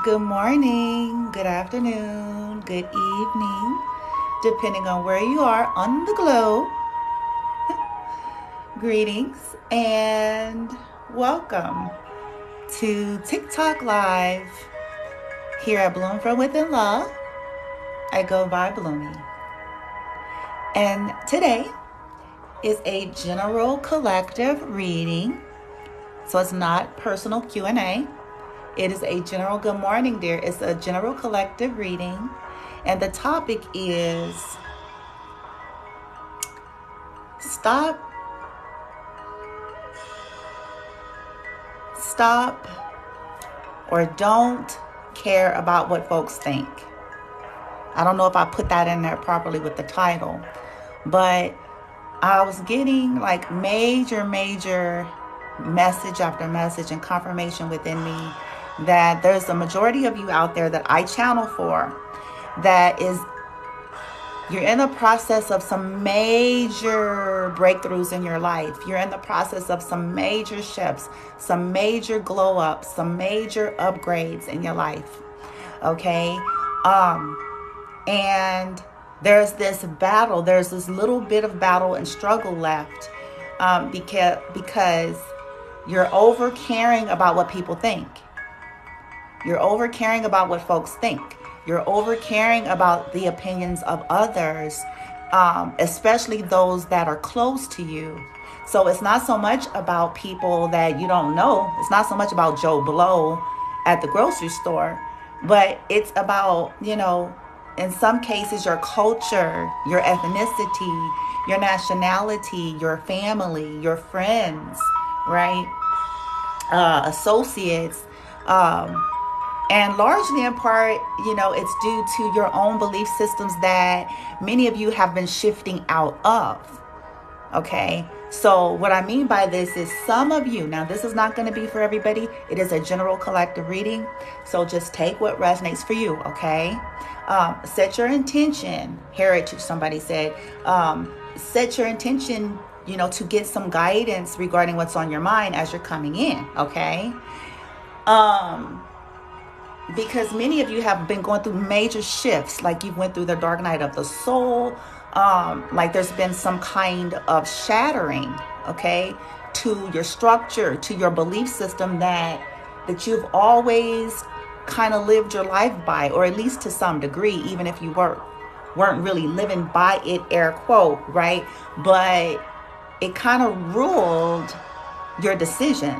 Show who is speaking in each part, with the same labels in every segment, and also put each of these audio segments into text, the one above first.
Speaker 1: Good morning, good afternoon, good evening, depending on where you are on the globe. Greetings and welcome to TikTok Live here at Bloom from Within Love. I go by Bloomy. And today is a general collective reading, so it's not personal Q&A. It is a general good morning, dear. It's a general collective reading. And the topic is stop or don't care about what folks think. I don't know if I put that in there properly with the title, but I was getting like major message after message and confirmation within me that there's a majority of you out there that I channel for that is you're in the process of some major breakthroughs in your life. You're in the process of some major shifts, some major glow ups, some major upgrades in your life. Okay? And there's this battle, there's this little bit of battle and struggle left because you're over caring about what people think. You're over caring about what folks think. You're over caring about the opinions of others, especially those that are close to you. So it's not so much about people that you don't know. It's not so much about Joe Blow at the grocery store, but it's about, in some cases, your culture, your ethnicity, your nationality, your family, your friends, right? Associates, and largely in part, it's due to your own belief systems that many of you have been shifting out of. Okay. So what I mean by this is some of you, now this is not going to be for everybody. It is a general collective reading. So just take what resonates for you. Okay. Set your intention. Heritage, somebody said, set your intention, to get some guidance regarding what's on your mind as you're coming in. Okay. Because many of you have been going through major shifts, like you went through the dark night of the soul, like there's been some kind of shattering, okay, to your structure, to your belief system that you've always kind of lived your life by, or at least to some degree, even if you weren't really living by it, air quote, right? But it kind of ruled your decisions.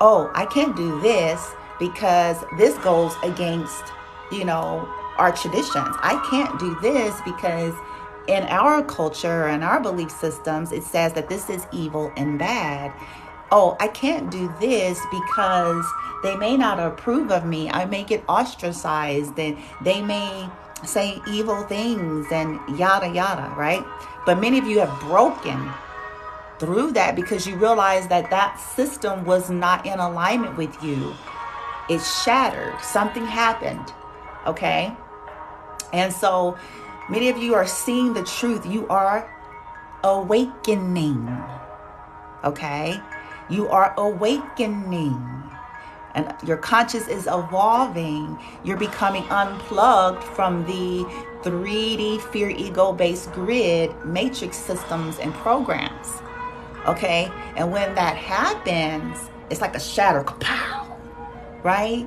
Speaker 1: Oh, I can't do this because this goes against, our traditions. I can't do this because in our culture and our belief systems, it says that this is evil and bad. Oh, I can't do this because they may not approve of me. I may get ostracized and they may say evil things and yada, yada, right? But many of you have broken through that because you realize that system was not in alignment with you. It shattered. Something happened. Okay. And so many of you are seeing the truth. You are awakening. Okay. You are awakening. And your conscious is evolving. You're becoming unplugged from the 3D fear ego based grid matrix systems and programs. Okay. And when that happens, it's like a shatter. Kapow! Right?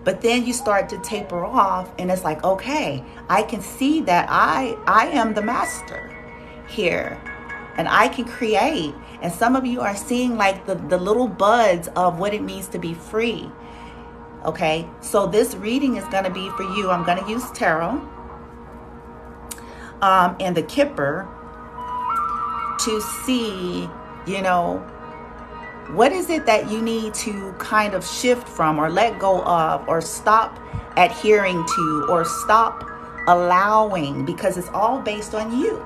Speaker 1: But then you start to taper off and it's like, okay, I can see that I am the master here and I can create. And some of you are seeing like the little buds of what it means to be free. Okay. So this reading is going to be for you. I'm going to use tarot and the Kipper to see, what is it that you need to kind of shift from or let go of or stop adhering to or stop allowing, because it's all based on you.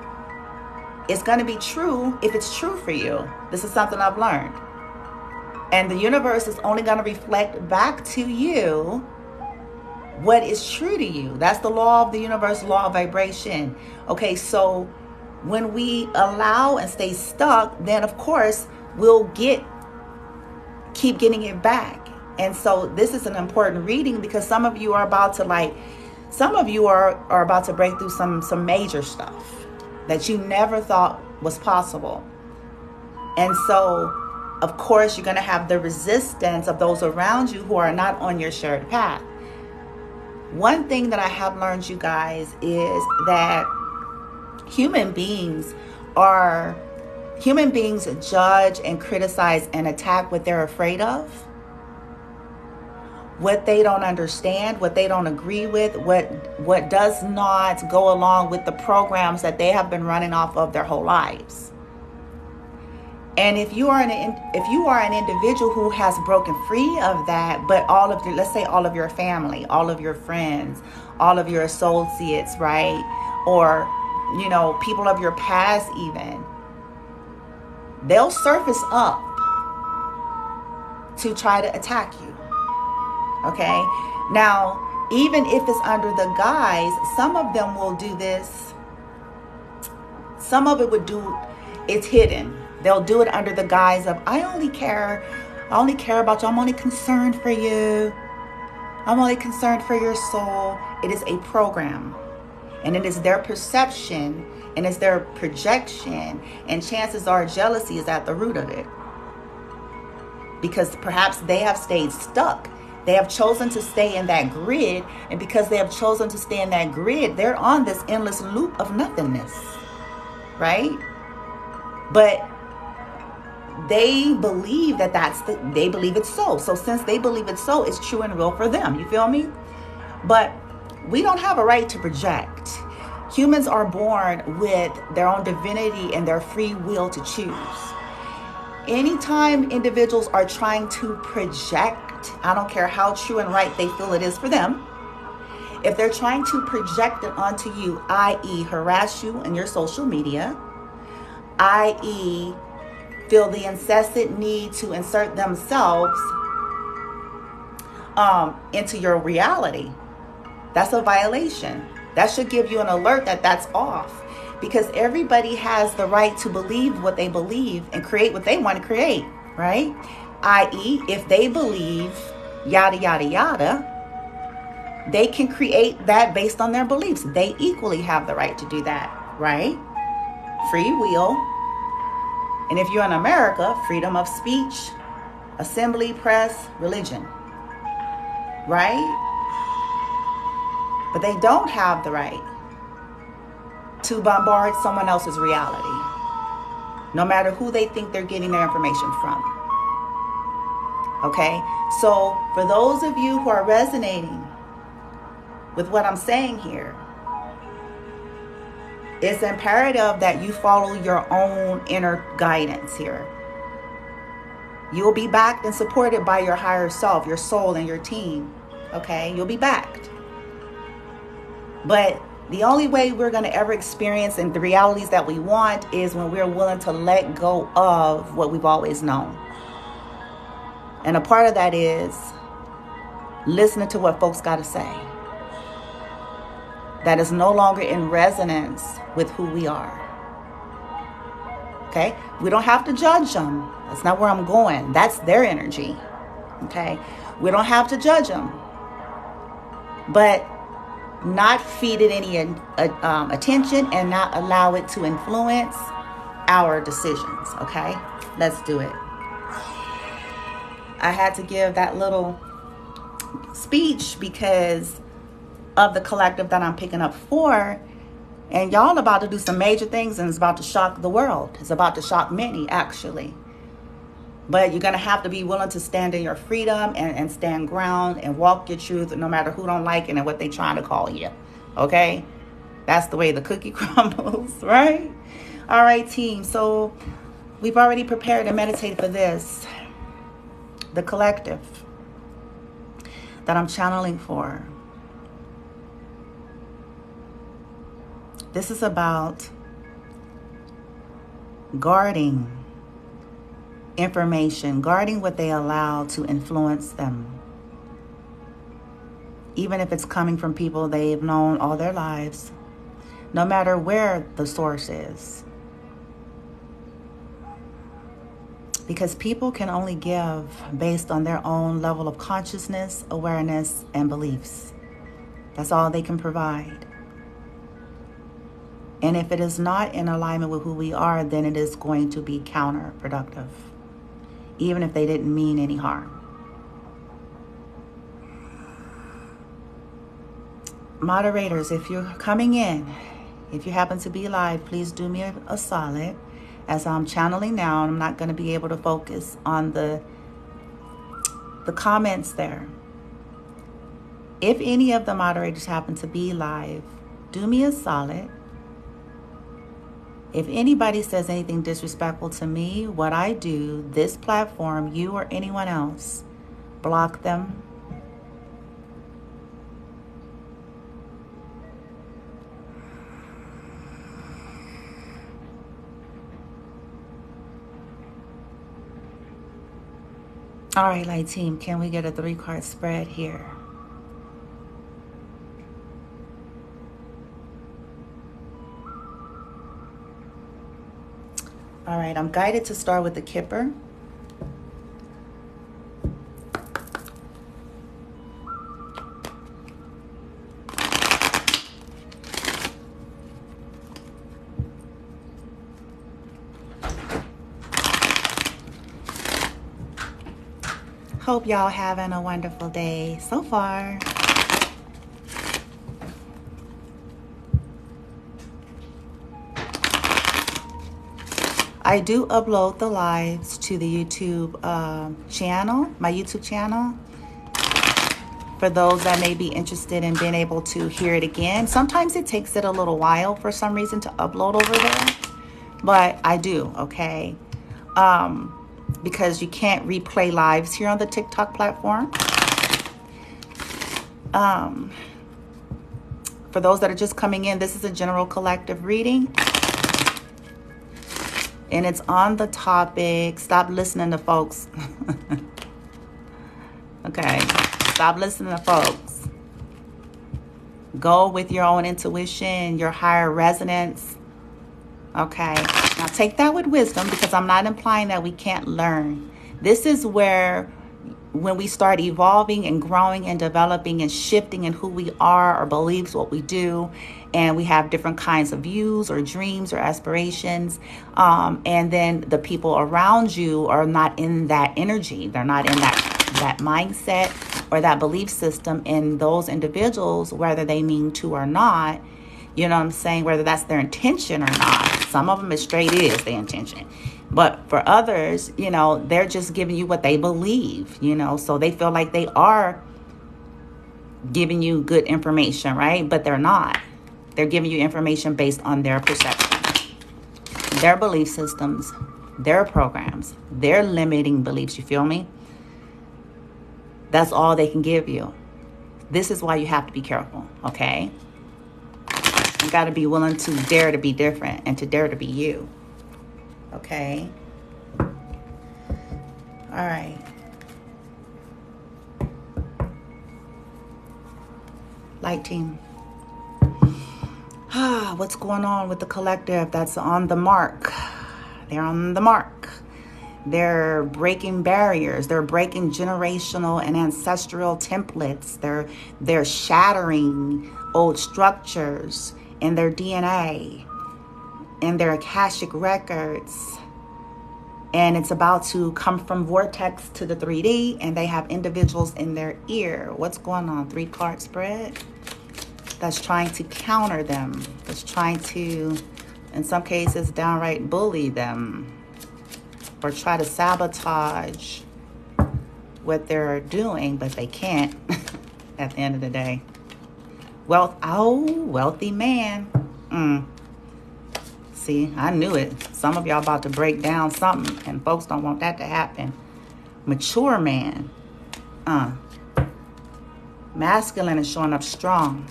Speaker 1: It's going to be true if it's true for you. This is something I've learned. And the universe is only going to reflect back to you what is true to you. That's the law of the universe, law of vibration. Okay, so when we allow and stay stuck, then of course we'll keep getting it back. And so this is an important reading because some of you are about to are about to break through some major stuff that you never thought was possible. And so, of course, you're going to have the resistance of those around you who are not on your shared path. One thing that I have learned, you guys, is that human beings judge and criticize and attack what they're afraid of, what they don't understand, what they don't agree with, what does not go along with the programs that they have been running off of their whole lives. And if you are an individual who has broken free of that, but let's say all of your family, all of your friends, all of your associates, right? Or, people of your past even, they'll surface up to try to attack you. Okay? Now, even if it's under the guise, some of them will do this. Some of it's hidden. They'll do it under the guise of, I only care about you. I'm only concerned for you. I'm only concerned for your soul. It is a program. And it is their perception and it's their projection. And chances are jealousy is at the root of it. Because perhaps they have stayed stuck. They have chosen to stay in that grid. And because they have chosen to stay in that grid, they're on this endless loop of nothingness. Right? But they believe they believe it's so. So since they believe it's so, it's true and real for them. You feel me? But we don't have a right to project. Humans are born with their own divinity and their free will to choose. Anytime individuals are trying to project, I don't care how true and right they feel it is for them, if they're trying to project it onto you, i.e. harass you in your social media, i.e. feel the incessant need to insert themselves into your reality, that's a violation. That should give you an alert that that's off, because everybody has the right to believe what they believe and create what they want to create, right? i.e. if they believe yada, yada, yada, they can create that based on their beliefs. They equally have the right to do that, right? Free will. And if you're in America, freedom of speech, assembly, press, religion, right? But they don't have the right to bombard someone else's reality, no matter who they think they're getting their information from. Okay? So for those of you who are resonating with what I'm saying here, it's imperative that you follow your own inner guidance here. You'll be backed and supported by your higher self, your soul, and your team. Okay? You'll be backed. But the only way we're going to ever experience and the realities that we want is when we're willing to let go of what we've always known. And a part of that is listening to what folks got to say. That is no longer in resonance with who we are. Okay? We don't have to judge them. That's not where I'm going. That's their energy. Okay? We don't have to judge them. But not feed it any attention and not allow it to influence our decisions. Okay? Let's do it. I had to give that little speech because of the collective that I'm picking up for. And y'all about to do some major things, and it's about to shock the world. It's about to shock many, actually. But you're going to have to be willing to stand in your freedom and stand ground and walk your truth, no matter who don't like it and what they trying to call you. Okay? That's the way the cookie crumbles, right? All right, team. So we've already prepared and meditated for this. The collective that I'm channeling for. This is about guarding information, guarding what they allow to influence them. Even if it's coming from people they've known all their lives, no matter where the source is. Because people can only give based on their own level of consciousness, awareness, and beliefs. That's all they can provide. And if it is not in alignment with who we are, then it is going to be counterproductive, even if they didn't mean any harm. Moderators, if you're coming in, if you happen to be live, please do me a solid. As I'm channeling now, I'm not going to be able to focus on the comments there. If any of the moderators happen to be live, do me a solid. If anybody says anything disrespectful to me, what I do, this platform, you or anyone else, block them. All right, light team, can we get a 3-card spread here? All right, I'm guided to start with the Kipper. Hope y'all having a wonderful day so far. I do upload the lives to the YouTube channel, my YouTube channel, for those that may be interested in being able to hear it again. Sometimes it takes it a little while for some reason to upload over there, but I do, okay? Because you can't replay lives here on the TikTok platform. For those that are just coming in, this is a general collective reading. And it's on the topic, stop listening to folks. Okay, stop listening to folks. Go with your own intuition, your higher resonance. Okay, now take that with wisdom, because I'm not implying that we can't learn. This is where, when we start evolving and growing and developing and shifting in who we are, our beliefs, what we do, and we have different kinds of views or dreams or aspirations, and then the people around you are not in that energy. They're not in that mindset or that belief system. And those individuals, whether they mean to or not, you know what I'm saying, whether that's their intention or not. Some of them is straight is their intention. But for others, you know, they're just giving you what they believe, you know, so they feel like they are giving you good information, right? But they're not. They're giving you information based on their perception, their belief systems, their programs, their limiting beliefs. You feel me? That's all they can give you. This is why you have to be careful, okay? You got to be willing to dare to be different and to dare to be you. Okay. All right. Light team. What's going on with the collective that's on the mark? They're on the mark. They're breaking barriers. They're breaking generational and ancestral templates. They're shattering old structures in their DNA, in their Akashic records. And it's about to come from vortex to the 3D, and they have individuals in their ear. What's going on? 3-card spread that's trying to counter them, that's trying to, in some cases, downright bully them or try to sabotage what they're doing, but they can't at the end of the day. Wealthy man. See, I knew it. Some of y'all about to break down something, and folks don't want that to happen. Mature man. Masculine is showing up strong.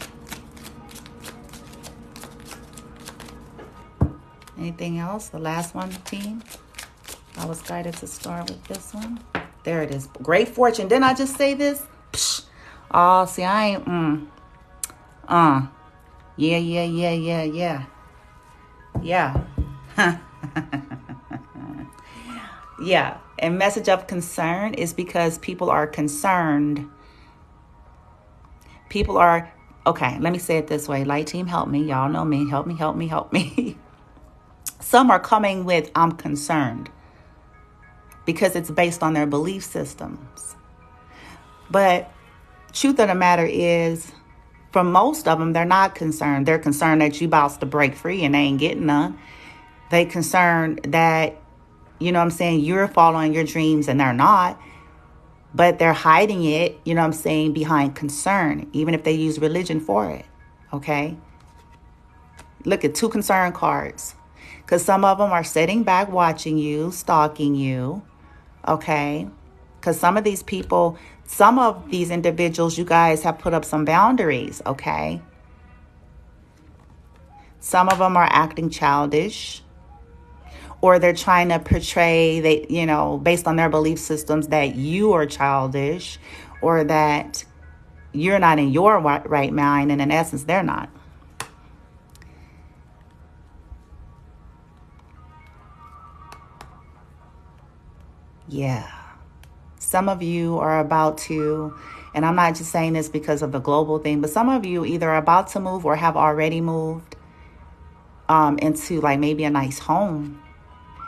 Speaker 1: Anything else? The last one, team? I was guided to start with this one. There it is. Great fortune. Didn't I just say this? Psh. Oh, see, I ain't. Yeah. Yeah. Yeah. And message of concern is because people are concerned. People are, okay, let me say it this way. Light team, help me. Y'all know me. Help me, help me, help me. Some are coming with, I'm concerned, because it's based on their belief systems. But truth of the matter is, for most of them, they're not concerned. They're concerned that you about to break free and they ain't getting none. They concerned that, you know what I'm saying, you're following your dreams and they're not. But they're hiding it, you know what I'm saying, behind concern, even if they use religion for it. Okay? Look at 2 concern cards. Because some of them are sitting back watching you, stalking you. Okay? Because some of these people, some of these individuals, you guys have put up some boundaries. Okay? Some of them are acting childish. Or they're trying to portray, they, you know, based on their belief systems, that you are childish or that you're not in your right mind. And in essence, they're not. Yeah. Some of you are about to, and I'm not just saying this because of the global thing, but some of you either are about to move or have already moved into like maybe a nice home.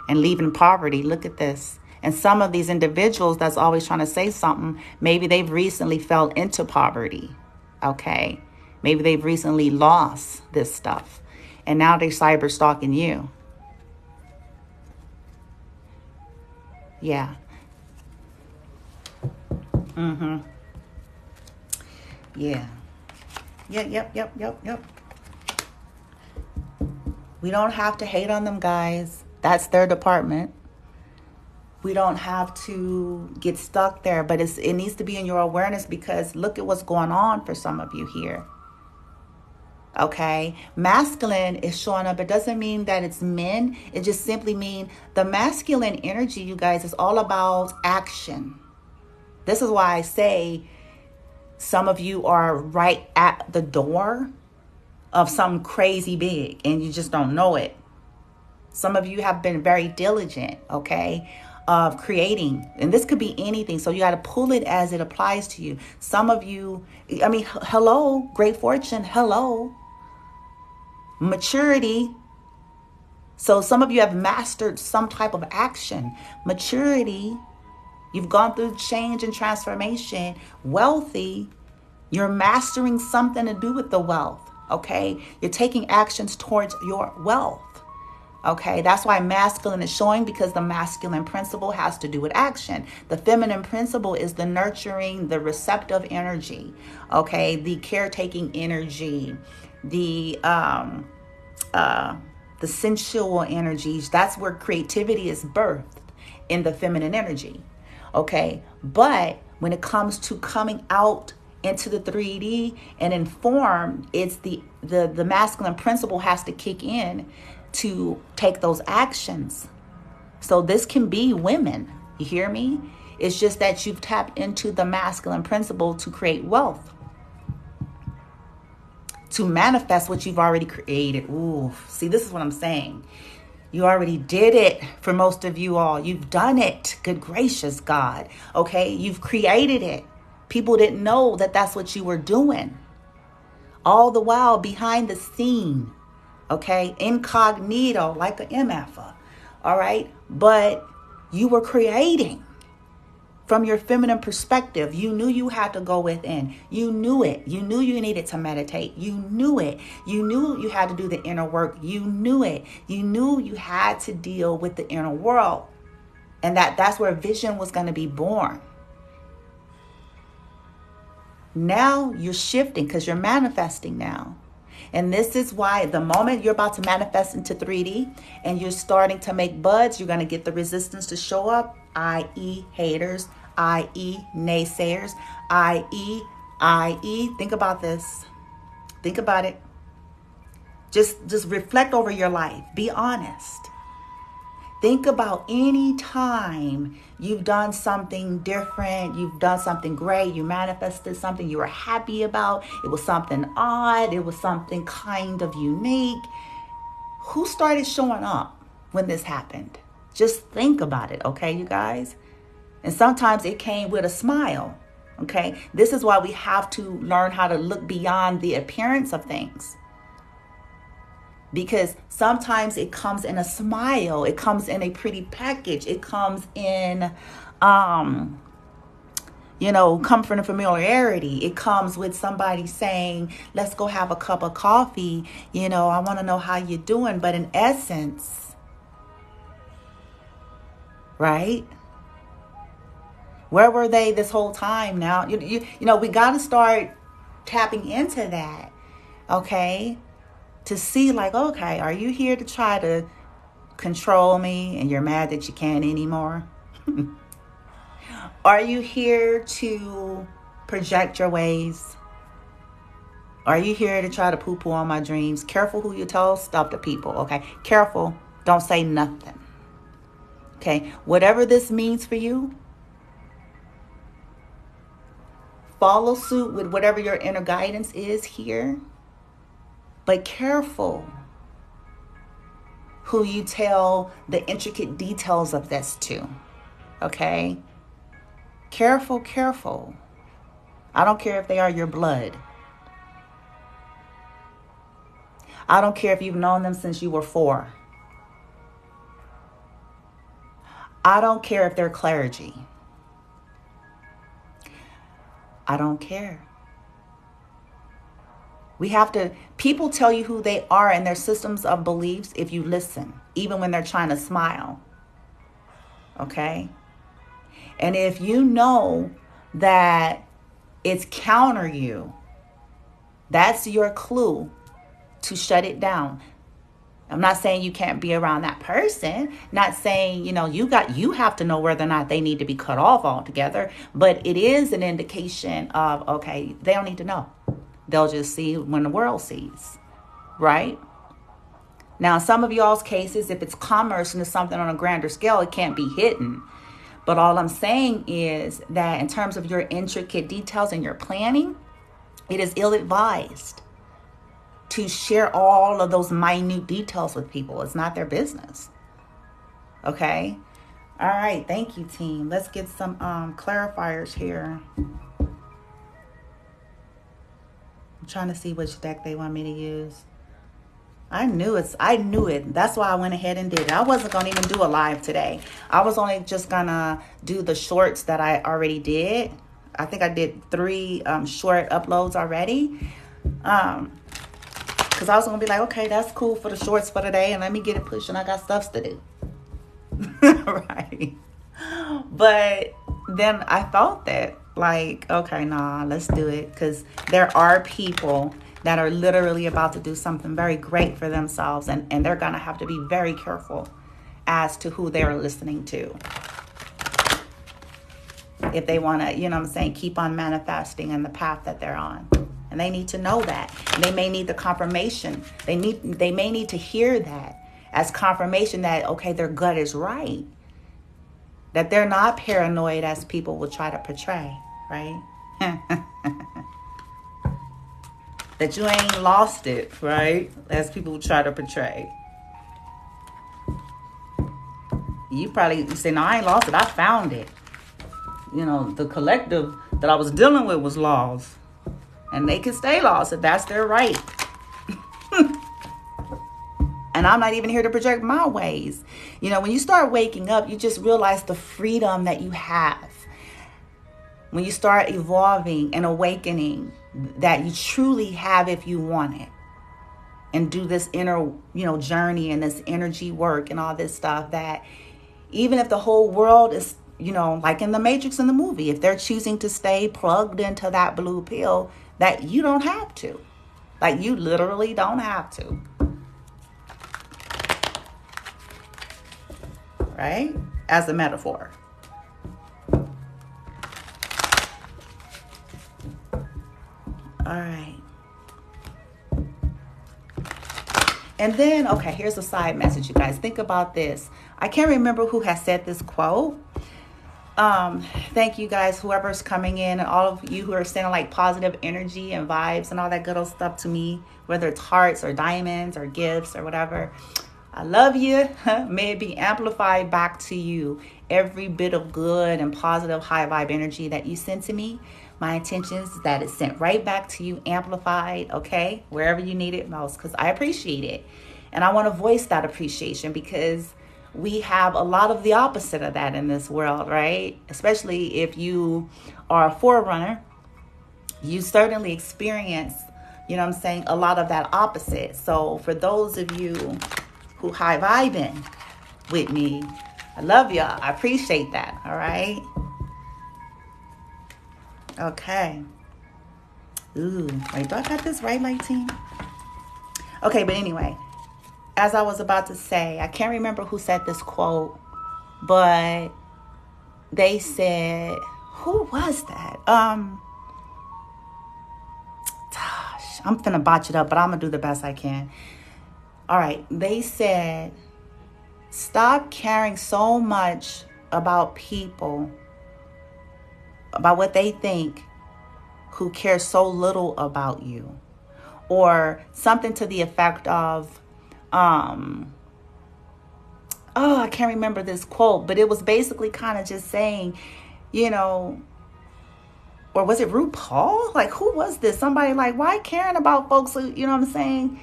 Speaker 1: And leaving poverty. Look at this. And some of these individuals that's always trying to say something, maybe they've recently fell into poverty. Okay. Maybe they've recently lost this stuff. And now they're cyber stalking you. Yeah. Yeah. Yep. We don't have to hate on them, guys. That's their department. We don't have to get stuck there, but it needs to be in your awareness, because look at what's going on for some of you here. Okay, masculine is showing up. It doesn't mean that it's men. It just simply means the masculine energy, you guys, is all about action. This is why I say some of you are right at the door of something crazy big and you just don't know it. Some of you have been very diligent, okay, of creating. And this could be anything. So you got to pull it as it applies to you. Some of you, I mean, hello, great fortune. Hello. Maturity. So some of you have mastered some type of action. Maturity. You've gone through change and transformation. Wealthy. You're mastering something to do with the wealth. Okay. You're taking actions towards your wealth. Okay, that's why masculine is showing, because the masculine principle has to do with action. The feminine principle is the nurturing, the receptive energy, okay, the caretaking energy, the sensual energies. That's where creativity is birthed, in the feminine energy, okay? But when it comes to coming out into the 3D and in form, it's the masculine principle has to kick in to take those actions. So this can be women, you hear me? It's just that you've tapped into the masculine principle to create wealth, to manifest what you've already created. Ooh, see, this is what I'm saying. You already did it. For most of you all, you've done it. Good gracious God. Okay, you've created it. People didn't know that that's what you were doing. All the while behind the scene. Okay, incognito, like an MF. All right, but you were creating from your feminine perspective. You knew you had to go within. You knew it. You knew you needed to meditate. You knew it. You knew you had to do the inner work. You knew it. You knew you had to deal with the inner world, and that's where vision was going to be born. Now you're shifting because you're manifesting now. And this is why the moment you're about to manifest into 3D and you're starting to make buds, you're going to get the resistance to show up, i.e. haters, i.e. naysayers, i.e. Think about this. Think about it. Just reflect over your life. Be honest. Think about any time you've done something different, you've done something great, you manifested something you were happy about, it was something odd, it was something kind of unique. Who started showing up when this happened? Just think about it, okay, you guys? And sometimes it came with a smile, okay? This is why we have to learn how to look beyond the appearance of things. Because sometimes it comes in a smile. It comes in a pretty package. It comes in, comfort and familiarity. It comes with somebody saying, let's go have a cup of coffee. I want to know how you're doing. But in essence, right? Where were they this whole time now? We got to start tapping into that, okay? To see like, okay, are you here to try to control me and you're mad that you can't anymore? Are you here to project your ways? Are you here to try to poo-poo on my dreams? Careful who you tell stuff to people, okay? Careful. Don't say nothing. Okay? Whatever this means for you, follow suit with whatever your inner guidance is here. But careful who you tell the intricate details of this to, okay? Careful, careful. I don't care if they are your blood. I don't care if you've known them since you were 4. I don't care if they're clergy. I don't care. People tell you who they are and their systems of beliefs if you listen, even when they're trying to smile. Okay? And if you know that it's counter you, that's your clue to shut it down. I'm not saying you can't be around that person. Not saying, you have to know whether or not they need to be cut off altogether. But it is an indication of, okay, they don't need to know. They'll just see when the world sees, right? Now, in some of y'all's cases, if it's commerce and it's something on a grander scale, it can't be hidden. But all I'm saying is that in terms of your intricate details and your planning, it is ill-advised to share all of those minute details with people. It's not their business. Okay? All right. Thank you, team. Let's get some clarifiers here. I'm trying to see which deck they want me to use. I knew it. That's why I went ahead and did it. I wasn't going to even do a live today. I was only just going to do the shorts that I already did. I think I did 3 short uploads already. Because I was going to be like, okay, that's cool for the shorts for today. And let me get it pushing. I got stuff to do. Right. But then I thought that, like, okay, nah, let's do it. Because there are people that are literally about to do something very great for themselves. And they're going to have to be very careful as to who they're listening to. If they want to, keep on manifesting in the path that they're on. And they need to know that. And they may need the confirmation. They may need to hear that as confirmation that, okay, their gut is right. That they're not paranoid as people will try to portray, right? That you ain't lost it, right? As people will try to portray. You say, no, I ain't lost it. I found it. The collective that I was dealing with was lost. And they can stay lost if that's their right. And I'm not even here to project my ways. When you start waking up, you just realize the freedom that you have. When you start evolving and awakening that you truly have if you want it. And do this inner, journey and this energy work and all this stuff, that even if the whole world is, like in the Matrix in the movie, if they're choosing to stay plugged into that blue pill, that you don't have to. Like, you literally don't have to. Right? As a metaphor. All right. And then, okay, here's a side message, you guys. Think about this. I can't remember who has said this quote. Thank you guys, whoever's coming in, and all of you who are sending like positive energy and vibes and all that good old stuff to me, whether it's hearts or diamonds or gifts or whatever. I love you. May it be amplified back to you. Every bit of good and positive high vibe energy that you send to me, my intention is that it's sent right back to you, amplified, okay? Wherever you need it most, because I appreciate it. And I want to voice that appreciation because we have a lot of the opposite of that in this world, right? Especially if you are a forerunner, you certainly experience, a lot of that opposite. So for those of you who high vibing with me, I love y'all. I appreciate that. All right. Okay. Ooh, wait, do I got this right, Light Team? Okay, but anyway, as I was about to say, I can't remember who said this quote, but they said, who was that? Gosh, I'm finna botch it up, but I'm gonna do the best I can. All right, they said, stop caring so much about people, about what they think, who care so little about you. Or something to the effect of, I can't remember this quote, but it was basically kind of just saying, or was it RuPaul? Like, who was this? Somebody like, why caring about folks who, you know what I'm saying?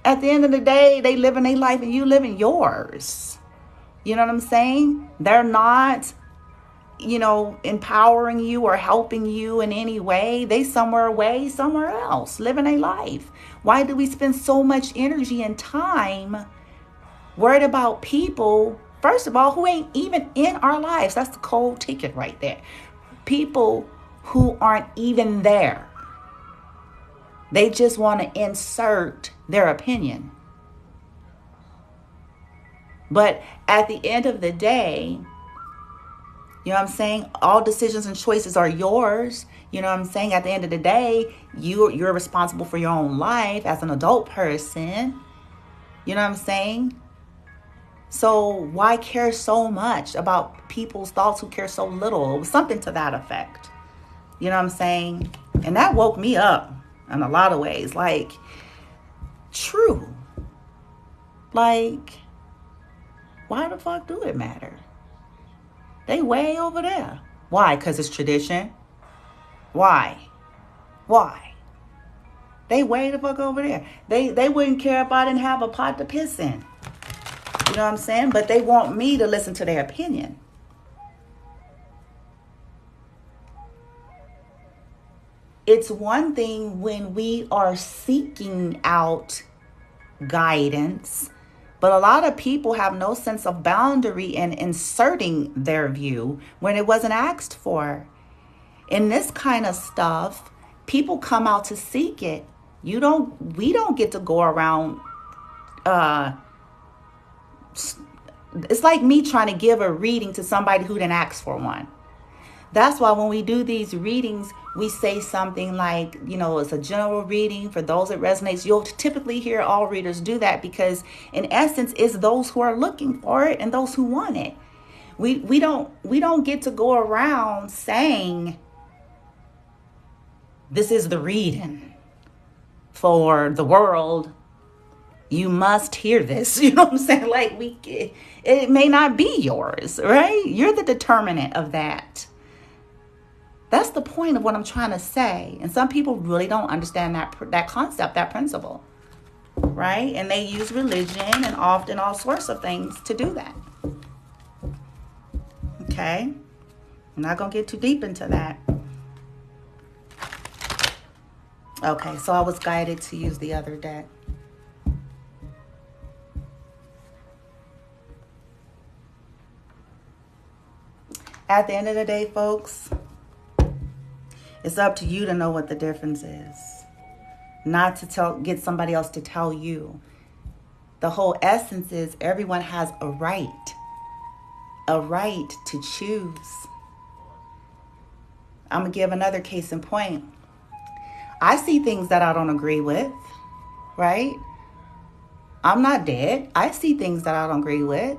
Speaker 1: At the end of the day, they live in their life and you live in yours. You know what I'm saying? They're not, empowering you or helping you in any way. They somewhere away, somewhere else, living a life. Why do we spend so much energy and time worried about people, first of all, who ain't even in our lives? That's the cold ticket right there. People who aren't even there. They just want to insert their opinion. But at the end of the day, you know what I'm saying? All decisions and choices are yours. You know what I'm saying? At the end of the day, you're responsible for your own life as an adult person. You know what I'm saying? So why care so much about people's thoughts who care so little? It was something to that effect. You know what I'm saying? And that woke me up in a lot of ways. Like, true. Like, why the fuck do it matter? They way over there. Why? Because it's tradition? Why? They way the fuck over there. They wouldn't care if I didn't have a pot to piss in. You know what I'm saying? But they want me to listen to their opinion. It's one thing when we are seeking out guidance, but a lot of people have no sense of boundary in inserting their view when it wasn't asked for. In this kind of stuff, people come out to seek it. We don't get to go around. It's like me trying to give a reading to somebody who didn't ask for one. That's why when we do these readings, we say something like, it's a general reading for those it resonates. You'll typically hear all readers do that because in essence, it's those who are looking for it and those who want it. We don't get to go around saying, this is the reading for the world. You must hear this. You know what I'm saying? Like, it may not be yours, right? You're the determinant of that. That's the point of what I'm trying to say. And some people really don't understand that concept, that principle, right? And they use religion and often all sorts of things to do that. Okay? I'm not going to get too deep into that. Okay, so I was guided to use the other deck. At the end of the day, folks, it's up to you to know what the difference is. Not to get somebody else to tell you. The whole essence is everyone has a right to choose. I'm going to give another case in point. I see things that I don't agree with, right? I'm not dead. I see things that I don't agree with.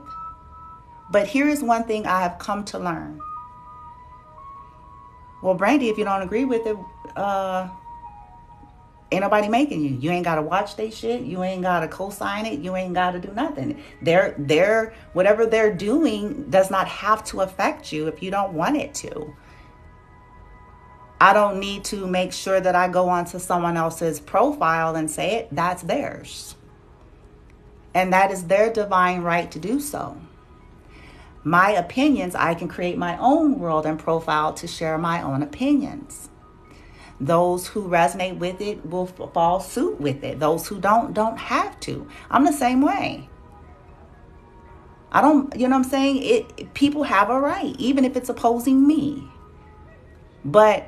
Speaker 1: But here is one thing I have come to learn. Well, Brandy, if you don't agree with it, Ain't nobody making you. You ain't got to watch they shit. You ain't got to co-sign it. You ain't got to do nothing. They're whatever they're doing does not have to affect you if you don't want it to. I don't need to make sure that I go onto someone else's profile and say it. That's theirs. And that is their divine right to do so. My opinions, I can create my own world and profile to share my own opinions. Those who resonate with it will fall suit with it. Those who don't have to. I'm the same way. I don't, you know what I'm saying? People have a right, even if it's opposing me. But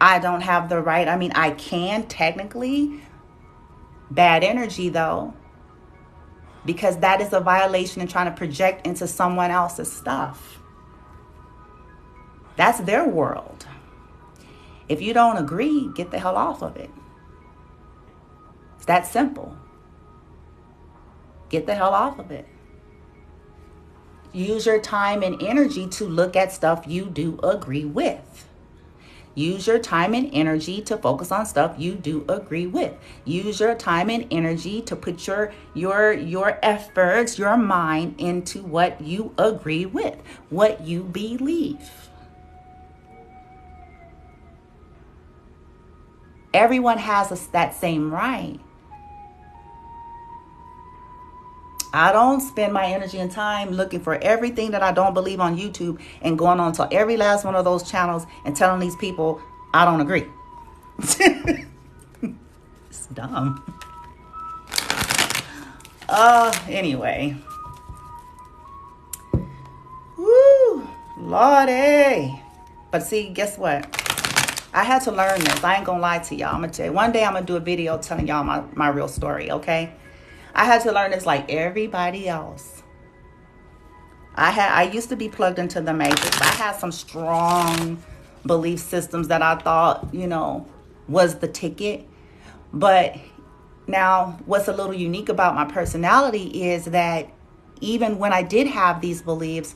Speaker 1: I don't have the right. I mean, I can technically. Bad energy, though. Because that is a violation and trying to project into someone else's stuff. That's their world. If you don't agree, get the hell off of it. It's that simple. Get the hell off of it. Use your time and energy to look at stuff you do agree with. Use your time and energy to focus on stuff you do agree with. Use your time and energy to put your efforts, your mind into what you agree with, what you believe. Everyone has that same right. I don't spend my energy and time looking for everything that I don't believe on YouTube and going on to every last one of those channels and telling these people I don't agree. It's dumb. Anyway. Woo, Lordy. But see, guess what? I had to learn this. I ain't gonna lie to y'all. I'm gonna tell you. One day I'm gonna do a video telling y'all my real story, okay? I had to learn this like everybody else. I used to be plugged into the matrix. I had some strong belief systems that I thought, was the ticket. But now what's a little unique about my personality is that even when I did have these beliefs,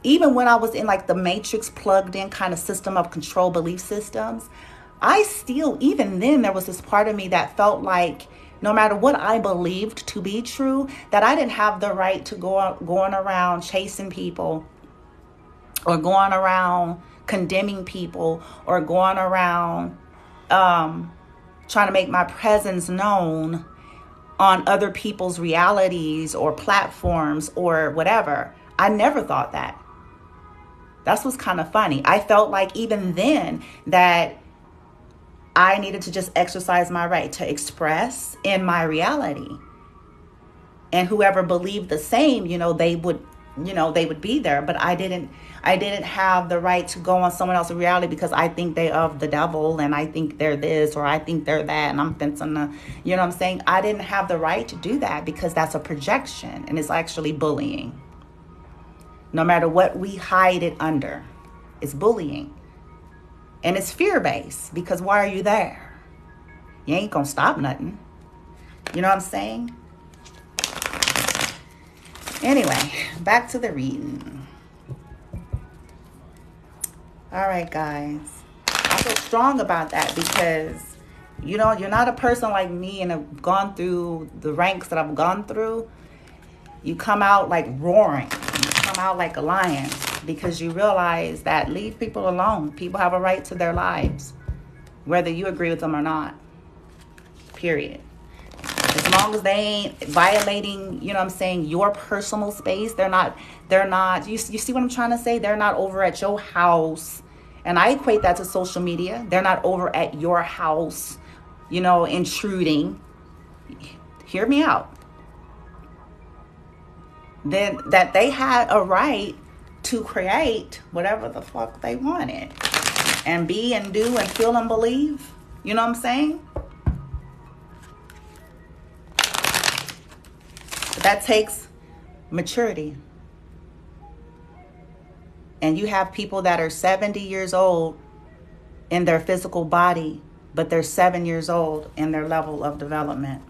Speaker 1: even when I was in like the matrix plugged in kind of system of control belief systems, even then there was this part of me that felt like no matter what I believed to be true, that I didn't have the right to going around chasing people or going around condemning people or going around trying to make my presence known on other people's realities or platforms or whatever. I never thought that. That's what's kind of funny. I felt like even then that I needed to just exercise my right to express in my reality. And whoever believed the same, they would be there. But I didn't have the right to go on someone else's reality because I think they of the devil and I think they're this or I think they're that and I'm fencing the, you know what I'm saying? I didn't have the right to do that because that's a projection and it's actually bullying. No matter what we hide it under, it's bullying. And it's fear-based because why are you there? You ain't gonna stop nothing. You know what I'm saying? Anyway, back to the reading. All right, guys. I feel strong about that because, you're not a person like me and have gone through the ranks that I've gone through. You come out like roaring. You come out like a lion. Because you realize that leave people alone. People have a right to their lives, whether you agree with them or not. Period. As long as they ain't violating, your personal space, they're not, you see what I'm trying to say? They're not over at your house. And I equate that to social media. They're not over at your house, intruding. Hear me out. Then that they had a right to create whatever the fuck they wanted and be and do and feel and believe. You know what I'm saying? But that takes maturity. And you have people that are 70 years old in their physical body, but they're 7 years old in their level of development.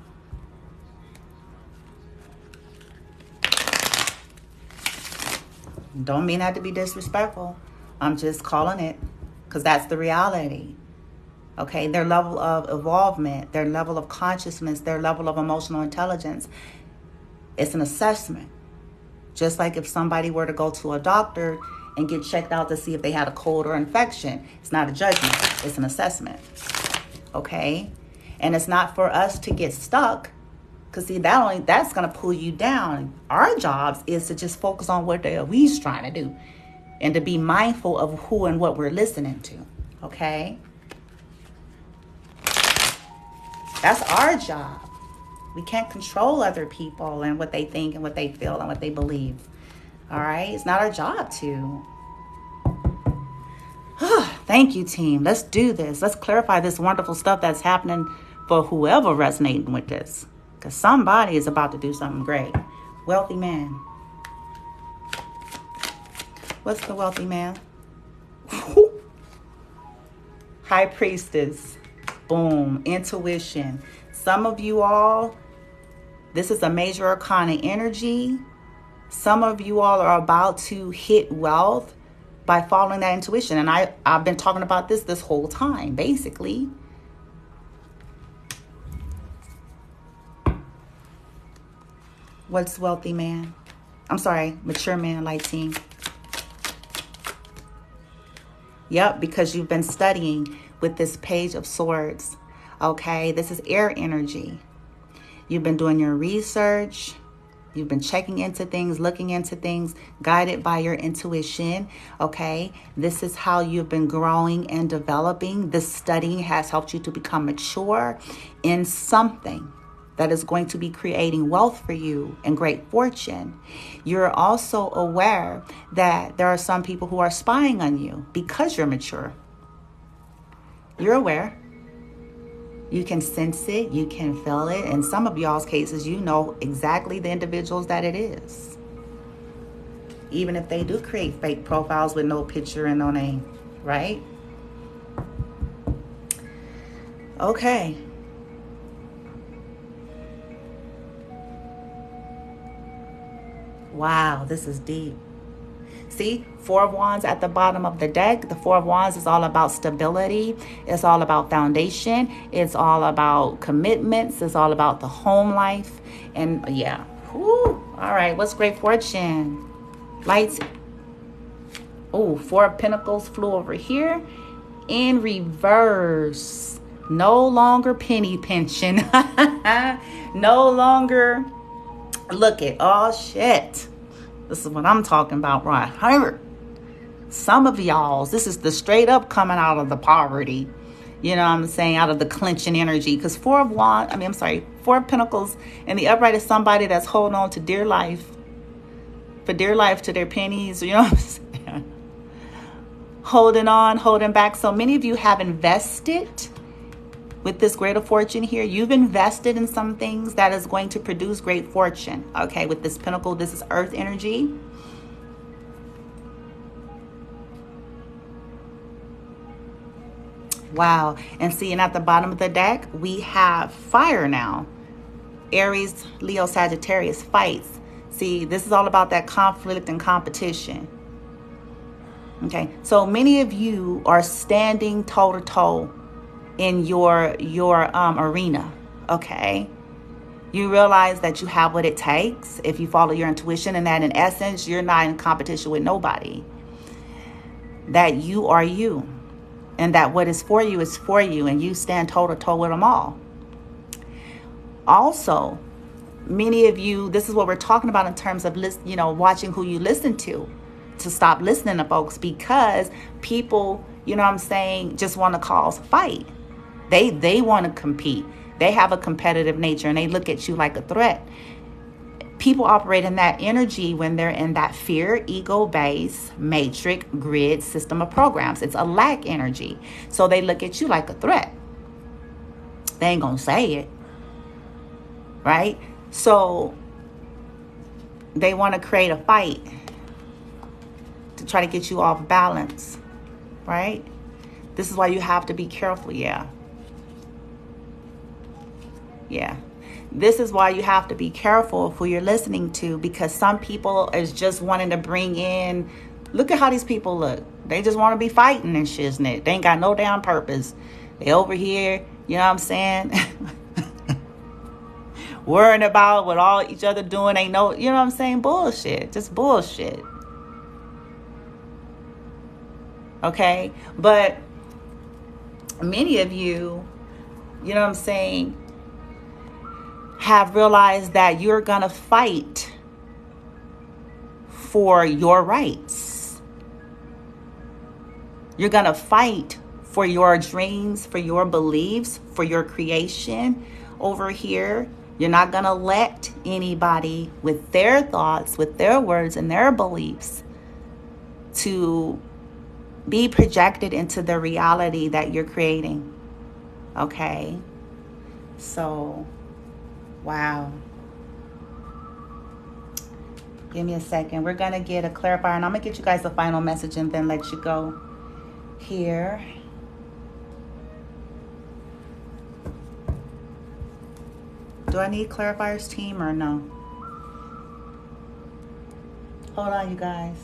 Speaker 1: Don't mean that to be disrespectful. I'm just calling it because that's the reality. Okay, their level of involvement, their level of consciousness, their level of emotional intelligence. It's an assessment. Just like if somebody were to go to a doctor and get checked out to see if they had a cold or infection, it's not a judgment, it's an assessment. Okay? And it's not for us to get stuck, because see, that's going to pull you down. Our jobs is to just focus on what we's trying to do and to be mindful of who and what we're listening to. Okay? That's our job. We can't control other people and what they think and what they feel and what they believe. All right? It's not our job to. Thank you, team. Let's do this. Let's clarify this wonderful stuff that's happening for whoever resonating with this. Because somebody is about to do something great. Wealthy man. What's the wealthy man? High priestess. Boom. Intuition. Some of you all, this is a major arcana energy. Some of you all are about to hit wealth by following that intuition. And I've been talking about this whole time, basically. What's wealthy man? I'm sorry, mature man, light team. Yep, because you've been studying with this Page of Swords. Okay, this is air energy. You've been doing your research. You've been checking into things, looking into things, guided by your intuition. Okay, this is how you've been growing and developing. This studying has helped you to become mature in something that is going to be creating wealth for you and great fortune. You're also aware that there are some people who are spying on you because you're mature. You're aware. You can sense it, you can feel it. In some of y'all's cases, you know exactly the individuals that it is. Even if they do create fake profiles with no picture and no name, right? Okay. Wow, this is deep. See, Four of Wands at the bottom of the deck. The Four of Wands is all about stability. It's all about foundation. It's all about commitments. It's all about the home life. And yeah. Whew. All right. What's great fortune? Lights. Oh, Four of Pentacles flew over here in reverse. No longer penny pinching. No longer look at, oh shit. This is what I'm talking about right here. Some of y'all, this is the straight up coming out of the poverty. You know what I'm saying? Out of the clenching energy. Because Four of Pentacles in the upright is somebody that's holding on to dear life. For dear life to their pennies. You know what I'm saying? Holding on, holding back. So many of you have invested with this greater fortune here. You've invested in some things that is going to produce great fortune. Okay, with this pentacle, this is earth energy. Wow. And seeing at the bottom of the deck, we have fire now. Aries, Leo, Sagittarius, fights. See, this is all about that conflict and competition. Okay, so many of you are standing toe to toe in your arena. Okay, you realize that you have what it takes if you follow your intuition, and that in essence you're not in competition with nobody, that you are you, and that what is for you, and you stand toe to toe with them all. Also, many of you, this is what we're talking about in terms of watching who you listen to stop listening to folks, because people, you know what I'm saying, just want to cause fight. They want to compete. They have a competitive nature and they look at you like a threat. People operate in that energy when they're in that fear, ego-based, matrix, grid system of programs. It's a lack energy. So they look at you like a threat. They ain't gonna say it, right? So they want to create a fight to try to get you off balance, right? This is why you have to be careful. Yeah. This is why you have to be careful of who you're listening to, because some people is just wanting to bring in, look at how these people look. They just want to be fighting and shiznit. They ain't got no damn purpose. They over here, you know what I'm saying? Worrying about what all each other doing. Ain't no, you know what I'm saying? Bullshit. Just bullshit. Okay? But many of you, you know what I'm saying, have realized that you're gonna fight for your rights. You're gonna fight for your dreams, for your beliefs, for your creation over here. You're not gonna let anybody with their thoughts, with their words and their beliefs to be projected into the reality that you're creating. Okay? So, wow. Give me a second. We're going to get a clarifier, and I'm going to get you guys a final message and then let you go here. Do I need clarifiers, team, or no? Hold on, you guys.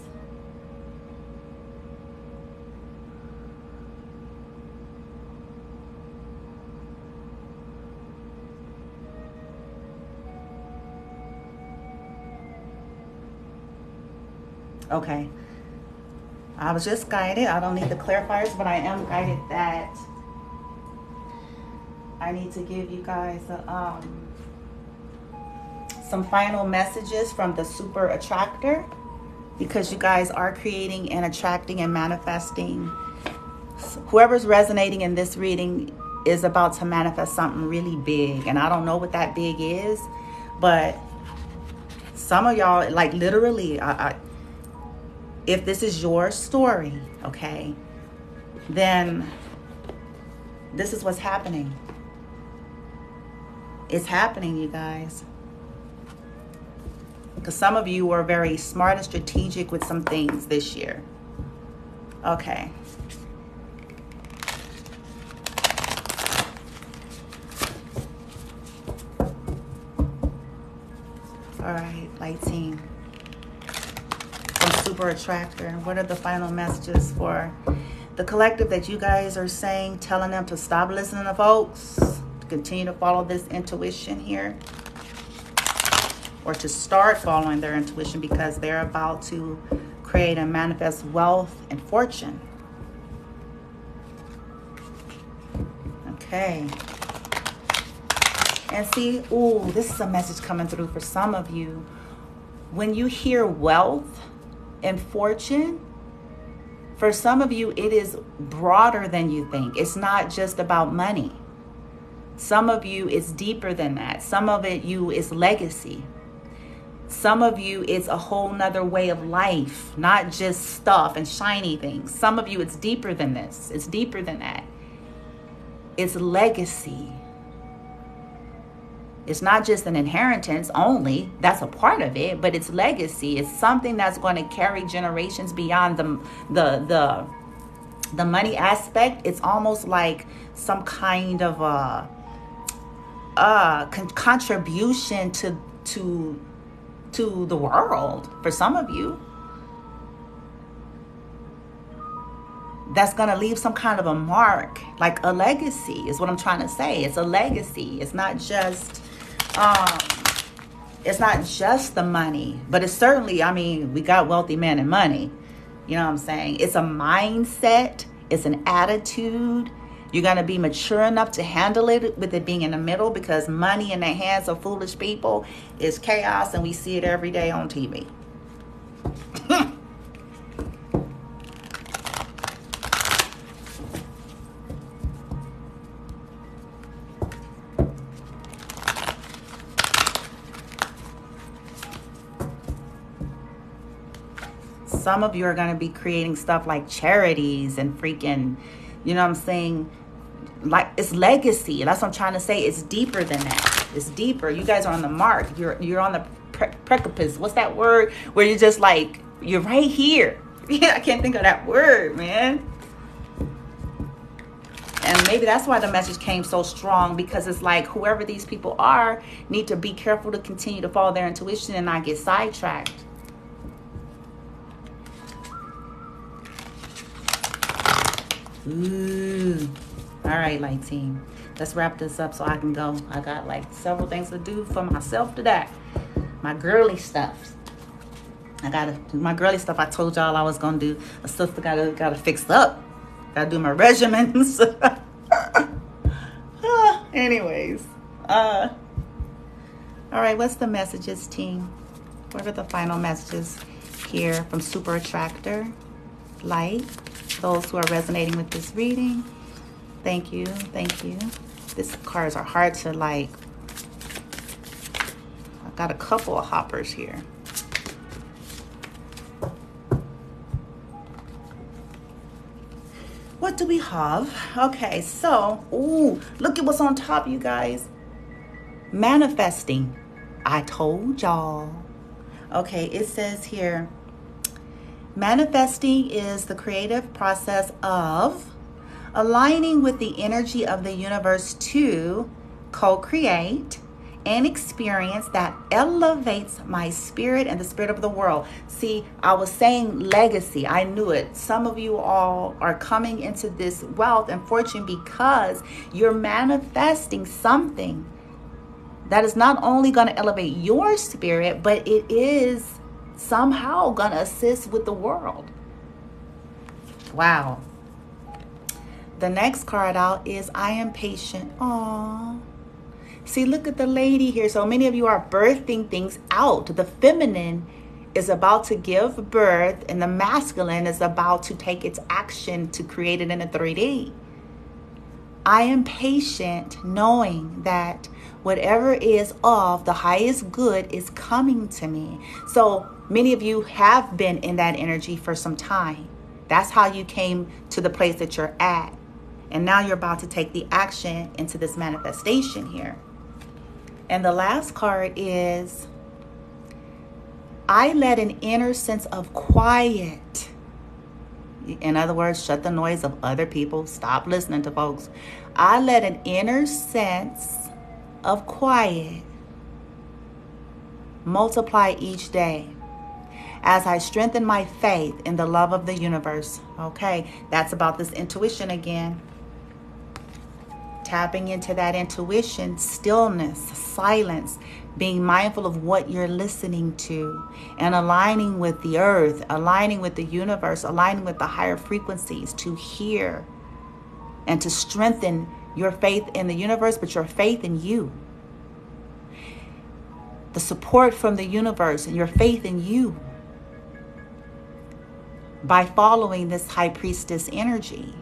Speaker 1: Okay. I was just guided. I don't need the clarifiers, but I am guided that I need to give you guys some final messages from the super attractor, because you guys are creating and attracting and manifesting. Whoever's resonating in this reading is about to manifest something really big, and I don't know what that big is, but some of y'all, like literally, if this is your story, okay, then this is what's happening. It's happening, you guys. Because some of you were very smart and strategic with some things this year. Okay. All right, light team. From Super Attractor. What are the final messages for the collective that you guys are saying, telling them to stop listening to folks, to continue to follow this intuition here, or to start following their intuition because they're about to create and manifest wealth and fortune? Okay. And see, ooh, this is a message coming through for some of you. When you hear wealth and fortune, for some of you, it is broader than you think. It's not just about money. Some of you, it's deeper than that. Some of it, is legacy. Some of you, it's a whole nother way of life, not just stuff and shiny things. Some of you, it's deeper than this. It's deeper than that. It's legacy. It's not just an inheritance only. That's a part of it, but it's legacy. It's something that's going to carry generations beyond the money aspect. It's almost like some kind of contribution to the world for some of you. That's going to leave some kind of a mark, like a legacy is what I'm trying to say. It's a legacy. It's not just the money, but it's certainly, I mean, we got wealthy men and money. You know what I'm saying? It's a mindset. It's an attitude. You're going to be mature enough to handle it with it being in the middle, because money in the hands of foolish people is chaos, and we see it every day on TV. Some of you are going to be creating stuff like charities and freaking, you know what I'm saying? Like, it's legacy. That's what I'm trying to say. It's deeper than that. It's deeper. You guys are on the mark. You're on the precipice. What's that word? Where you're just like, you're right here. Yeah, I can't think of that word, man. And maybe that's why the message came so strong, because it's like whoever these people are need to be careful to continue to follow their intuition and not get sidetracked. Ooh. All right, light team. Let's wrap this up so I can go. I got like several things to do for myself today. My girly stuff. I gotta do my girly stuff. I told y'all I was gonna do. A sister gotta fix up. Gotta do my regimens. Anyways, all right. What's the messages, team? What are the final messages here from Super Attractor Light? Those who are resonating with this reading, thank you, thank you. These cards are hard to like. I've got a couple of hoppers here. What do we have? Okay, so, ooh, look at what's on top, you guys. Manifesting. I told y'all. Okay, it says here, manifesting is the creative process of aligning with the energy of the universe to co-create an experience that elevates my spirit and the spirit of the world. See, I was saying legacy. I knew it. Some of you all are coming into this wealth and fortune because you're manifesting something that is not only going to elevate your spirit, but it is somehow going to assist with the world. Wow. The next card out is I am patient. Aww. See, look at the lady here. So many of you are birthing things out. The feminine is about to give birth and the masculine is about to take its action to create it in a 3D. I am patient knowing that whatever is of the highest good is coming to me. So many of you have been in that energy for some time. That's how you came to the place that you're at. And now you're about to take the action into this manifestation here. And the last card is, I let an inner sense of quiet. In other words, shut the noise of other people. Stop listening to folks. I let an inner sense of quiet multiply each day as I strengthen my faith in the love of the universe. Okay, that's about this intuition again. Tapping into that intuition, stillness, silence, being mindful of what you're listening to, and aligning with the earth, aligning with the universe, aligning with the higher frequencies to hear and to strengthen your faith in the universe, but your faith in you. The support from the universe and your faith in you by following this high priestess energy,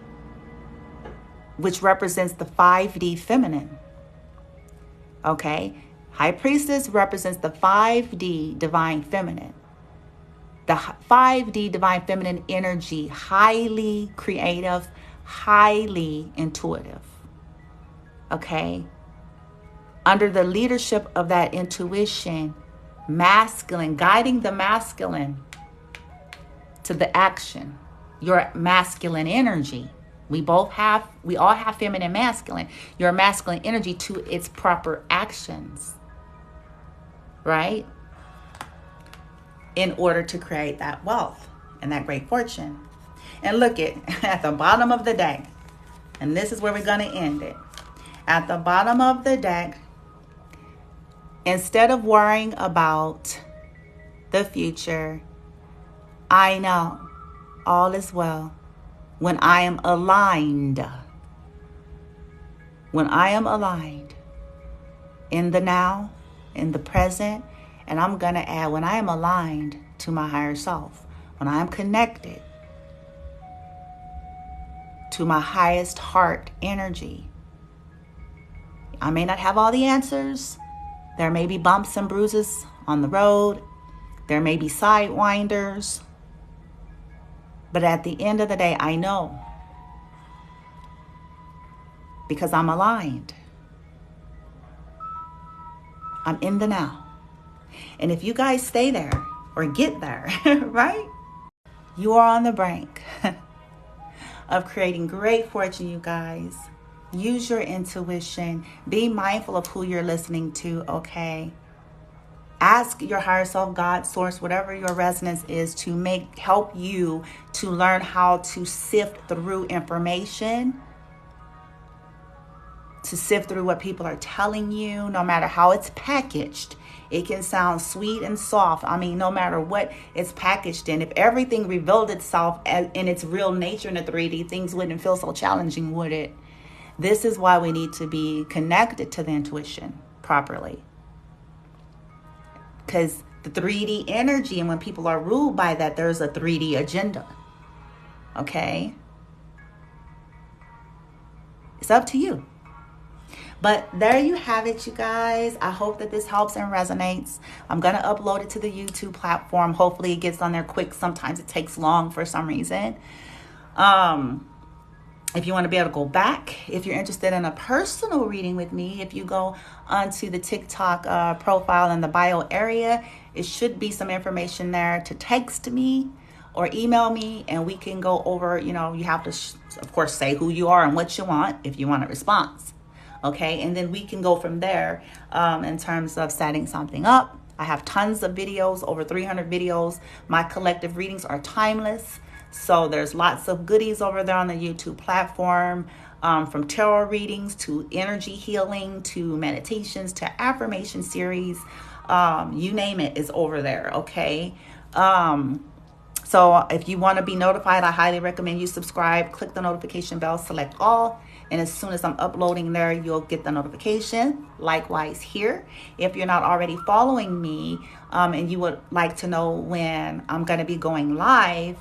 Speaker 1: which represents the 5D feminine. Okay? High priestess represents the 5D divine feminine. The 5D divine feminine energy, highly creative, highly intuitive. Okay? Under the leadership of that intuition, masculine, guiding the masculine to the action, your masculine energy. We all have feminine and masculine. Your masculine energy to its proper actions, right? In order to create that wealth and that great fortune. And look at the bottom of the deck, and this is where we're going to end it. At the bottom of the deck, instead of worrying about the future, I know all is well. When I am aligned in the now, in the present, and I'm going to add when I am aligned to my higher self, when I am connected to my highest heart energy. I may not have all the answers. There may be bumps and bruises on the road. There may be sidewinders. But at the end of the day, I know, because I'm aligned. I'm in the now. And if you guys stay there or get there, right? You are on the brink of creating great fortune, you guys. Use your intuition. Be mindful of who you're listening to, okay? Ask your higher self, God, source, whatever your resonance is, to help you to learn how to sift through information to sift through what people are telling you, no matter how it's packaged. It can sound sweet and soft. I mean, no matter what it's packaged in. If everything revealed itself in its real nature in the 3D, things wouldn't feel so challenging, would it? This is why we need to be connected to the intuition properly. Because the 3D energy, and when people are ruled by that, there's a 3D agenda. Okay? It's up to you. But there you have it, you guys. I hope that this helps and resonates. I'm going to upload it to the YouTube platform. Hopefully it gets on there quick. Sometimes it takes long for some reason. If you want to be able to go back, if you're interested in a personal reading with me, if you go onto the TikTok profile in the bio area, it should be some information there to text me or email me, and we can go over, you have to, of course, say who you are and what you want if you want a response. Okay, and then we can go from there in terms of setting something up. I have tons of videos, over 300 videos. My collective readings are timeless. So there's lots of goodies over there on the YouTube platform, from tarot readings to energy healing to meditations to affirmation series. You name it is over there, okay? So if you want to be notified, I highly recommend you subscribe, click the notification bell, select all. And as soon as I'm uploading there, you'll get the notification. Likewise here. If you're not already following me and you would like to know when I'm going to be going live,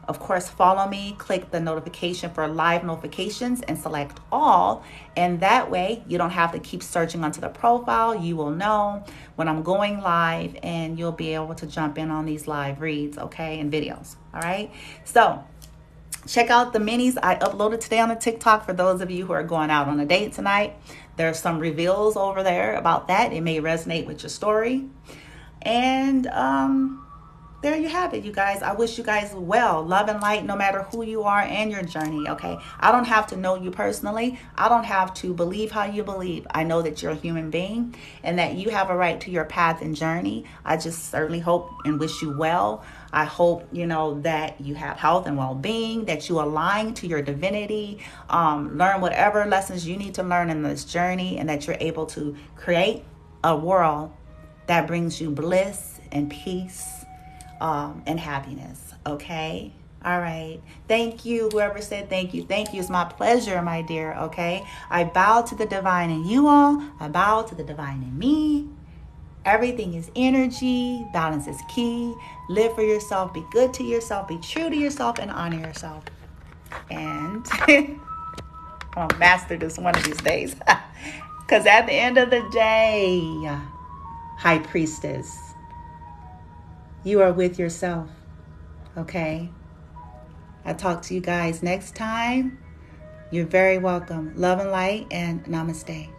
Speaker 1: of course, follow me, click the notification for live notifications and select all. And that way you don't have to keep searching onto the profile. You will know when I'm going live and you'll be able to jump in on these live reads, okay, and videos. All right. So check out the minis I uploaded today on the TikTok for those of you who are going out on a date tonight. There's some reveals over there about that. It may resonate with your story. And there you have it, you guys. I wish you guys well, love and light, no matter who you are and your journey, okay? I don't have to know you personally. I don't have to believe how you believe. I know that you're a human being and that you have a right to your path and journey. I just certainly hope and wish you well. I hope, that you have health and well-being, that you align to your divinity, learn whatever lessons you need to learn in this journey, and that you're able to create a world that brings you bliss and peace and happiness. Okay. All right. Thank you. Whoever said thank you. Thank you. It's my pleasure, my dear. Okay. I bow to the divine in you all. I bow to the divine in me. Everything is energy. Balance is key. Live for yourself. Be good to yourself. Be true to yourself and honor yourself. And I'll master this one of these days. Because at the end of the day, High Priestess, you are with yourself, okay? I'll talk to you guys next time. You're very welcome. Love and light, and namaste.